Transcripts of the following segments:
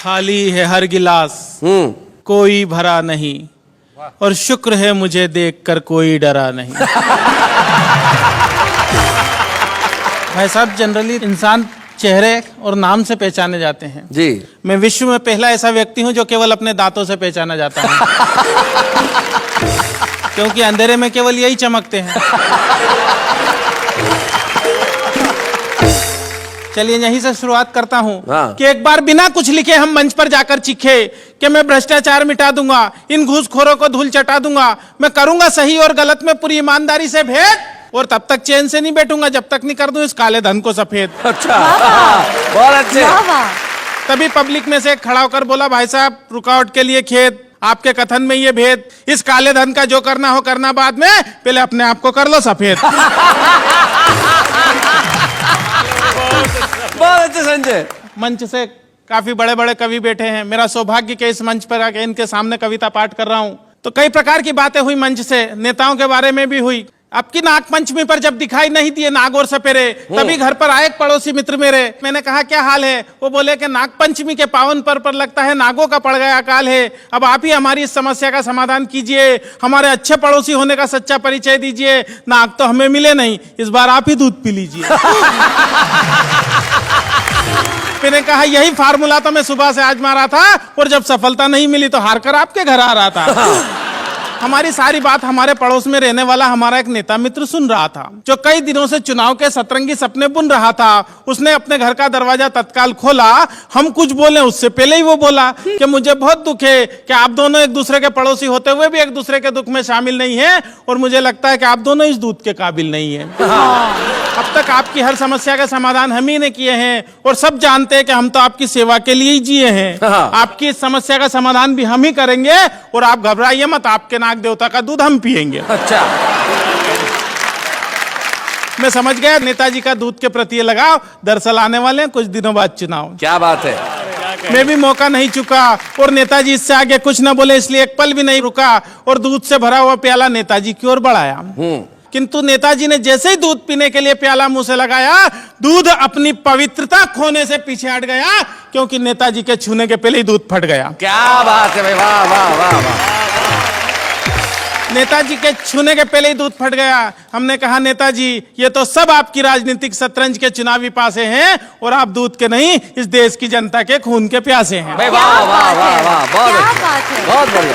खाली है हर गिलास कोई भरा नहीं, और शुक्र है मुझे देखकर कोई डरा नहीं। भाई साहब, जनरली इंसान चेहरे और नाम से पहचाने जाते हैं जी। मैं विश्व में पहला ऐसा व्यक्ति हूं जो केवल अपने दांतों से पहचाना जाता है। क्योंकि अंधेरे में केवल यही चमकते हैं। चलिए यहीं से शुरुआत करता हूं कि एक बार बिना कुछ लिखे हम मंच पर जाकर चीखे कि मैं भ्रष्टाचार मिटा दूंगा, इन घूसखोरों को धूल चटा दूंगा, मैं करूंगा सही और गलत में पूरी ईमानदारी से भेद, और तब तक चैन से नहीं बैठूंगा जब तक नहीं कर दूं इस काले धन को सफेद। अच्छा, बहुत अच्छे। तभी पब्लिक में से एक खड़ा होकर बोला, भाई साहब रुकावट के लिए खेद, आपके कथन में ये भेद, इस काले धन का जो करना हो करना बाद में, पहले अपने आप को कर लो सफेद। बहुत अच्छे संजय। मंच से काफी बड़े बड़े कवि बैठे हैं, मेरा सौभाग्य कि इस मंच पर आके इनके सामने कविता पाठ कर रहा हूं। तो कई प्रकार की बातें हुई मंच से, नेताओं के बारे में भी हुई। अब की नाग पंचमी पर जब दिखाई नहीं दिए नाग और सपेरे, तभी घर पर आए एक पड़ोसी मित्र मेरे। मैंने कहा क्या हाल है? वो बोले कि नाग पंचमी के पावन पर लगता है नागों का पड़ गया अकाल है। अब आप ही हमारी इस समस्या का समाधान कीजिए, हमारे अच्छे पड़ोसी होने का सच्चा परिचय दीजिए। नाग तो हमें मिले नहीं, इस बार आप ही दूध पी लीजिए। मैंने कहा यही फार्मूला तो मैं सुबह से आजमा था, और जब सफलता नहीं मिली तो हार कर आपके घर आ रहा था। हमारी सारी बात हमारे पड़ोस में रहने वाला हमारा एक नेता मित्र सुन रहा था, जो कई दिनों से चुनाव के सतरंगी सपने बुन रहा था। उसने अपने घर का दरवाजा तत्काल खोला, हम कुछ बोले उससे पहले ही वो बोला कि मुझे बहुत दुख है कि आप दोनों एक दूसरे के पड़ोसी होते हुए भी एक दूसरे के दुख में शामिल नहीं है, और मुझे लगता है कि आप दोनों इस दूध के काबिल नहीं है। अब तक आपकी हर समस्या के समाधान हम ही ने किए हैं, और सब जानते हैं कि हम तो आपकी सेवा के लिए ही जिए हैं। आपकी इस समस्या का समाधान भी हम ही करेंगे, और आप घबराइए मत, आपके नाग देवता का दूध हम पिएंगे। अच्छा। मैं समझ गया नेताजी का दूध के प्रति लगाव। दरअसल आने वाले हैं कुछ दिनों बाद चुनाव। क्या बात है। मैं भी मौका नहीं चुका, और नेताजी इससे आगे कुछ न बोले, इसलिए एक पल भी नहीं रुका, और दूध से भरा हुआ प्याला नेताजी की ओर बढ़ाया। किंतु नेताजी ने जैसे ही दूध पीने के लिए प्याला मुंह से लगाया, दूध अपनी पवित्रता खोने से पीछे हट गया, क्योंकि नेताजी के छूने के पहले ही दूध फट गया। क्या बात है भाई, वाह वाह वाह वाह। नेताजी के छूने के पहले ही दूध फट गया। हमने कहा नेताजी ये तो सब आपकी राजनीतिक शतरंज के चुनावी पासे हैं, और आप दूध के नहीं इस देश की जनता के खून के प्यासे हैं। वाह वाह वाह वाह, बहुत बढ़िया।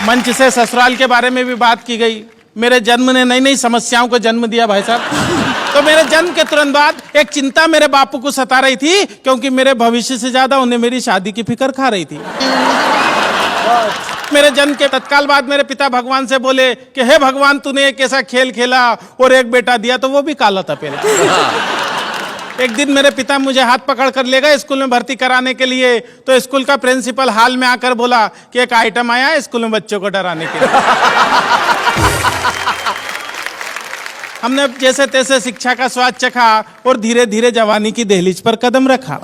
मंच से ससुराल के बारे में भी बात की गई। मेरे जन्म ने नई नई समस्याओं को जन्म दिया भाई साहब। तो मेरे जन्म के तुरंत बाद एक चिंता मेरे बापू को सता रही थी, क्योंकि मेरे भविष्य से ज्यादा उन्हें मेरी शादी की फिक्र खा रही थी। मेरे जन्म के तत्काल बाद मेरे पिता भगवान से बोले कि हे भगवान, तूने एक ऐसा खेल खेला और एक बेटा दिया तो वो भी काला था पहले। एक दिन मेरे पिता मुझे हाथ पकड़ कर ले गए स्कूल में भर्ती कराने के लिए। तो स्कूल का प्रिंसिपल हाल में आकर बोला कि एक आइटम आया है स्कूल में बच्चों को डराने के लिए। हमने जैसे तैसे शिक्षा का स्वाद चखा, और धीरे धीरे जवानी की दहलीज पर कदम रखा।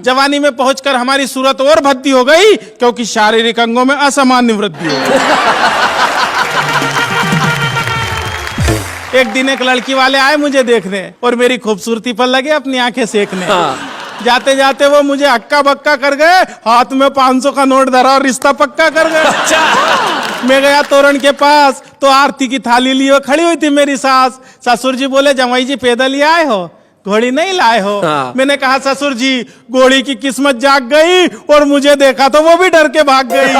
जवानी में पहुंचकर हमारी सूरत और भद्दी हो गई, क्योंकि शारीरिक अंगों में असामान्य वृद्धि हो गई। एक दिन एक लड़की वाले आए मुझे देखने, और मेरी खूबसूरती पर लगे अपनी आंखें सेकने। जाते जाते वो मुझे हक्का बक्का कर गए, हाथ में 500 का नोट धरा और रिश्ता पक्का कर गए। मैं गया तोरण के पास, तो आरती की थाली लिए खड़ी हुई थी मेरी सास। ससुर जी बोले जमाई जी पैदल ही आए हो, घोड़ी नहीं लाए हो? मैंने कहा ससुर जी घोड़ी की किस्मत जाग गई, और मुझे देखा तो वो भी डर के भाग गई।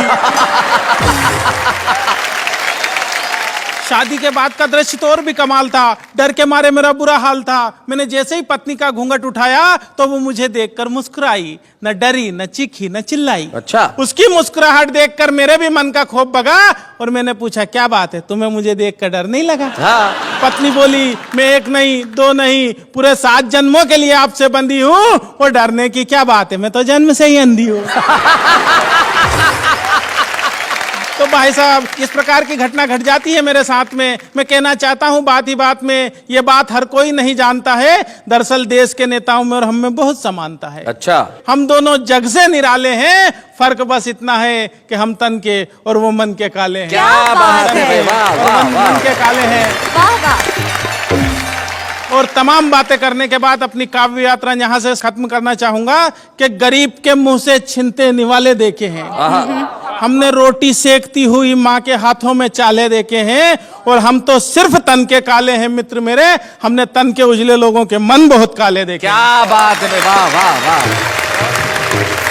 शादी के बाद का दृश्य तो और भी कमाल था। डर के मारे मेरा बुरा हाल था। मैंने जैसे ही पत्नी का घूंघट उठाया तो वो मुझे देखकर मुस्कुराई, न डरी न चीखी न चिल्लाई। अच्छा। उसकी मुस्कुराहट देखकर मेरे भी मन का खौफ भगा, और मैंने पूछा क्या बात है, तुम्हें मुझे देखकर डर नहीं लगा? हाँ। पत्नी बोली मैं एक नहीं दो नहीं पूरे 7 जन्मों के लिए आपसे बंधी हूँ, और डरने की क्या बात है, मैं तो जन्म से ही अंधी हूँ। तो भाई साहब इस प्रकार की घटना घट जाती है मेरे साथ में। मैं कहना चाहता हूं बात ही बात में, ये बात हर कोई नहीं जानता है। दरअसल देश के नेताओं में और हम में बहुत समानता है। अच्छा। हम दोनों जग से निराले हैं, फर्क बस इतना है कि हम तन के और वो मन के काले हैं। क्या बात है, वाह वाह वाह, मन के काले हैं। और तमाम बातें करने के बाद अपनी काव्य यात्रा यहाँ से खत्म करना चाहूंगा कि गरीब के मुंह से छिनते निवाले देखे हैं, हमने रोटी सेकती हुई माँ के हाथों में चाले देखे हैं, और हम तो सिर्फ तन के काले हैं मित्र मेरे, हमने तन के उजले लोगों के मन बहुत काले देखे। क्या बात है, वाह वाह वाह।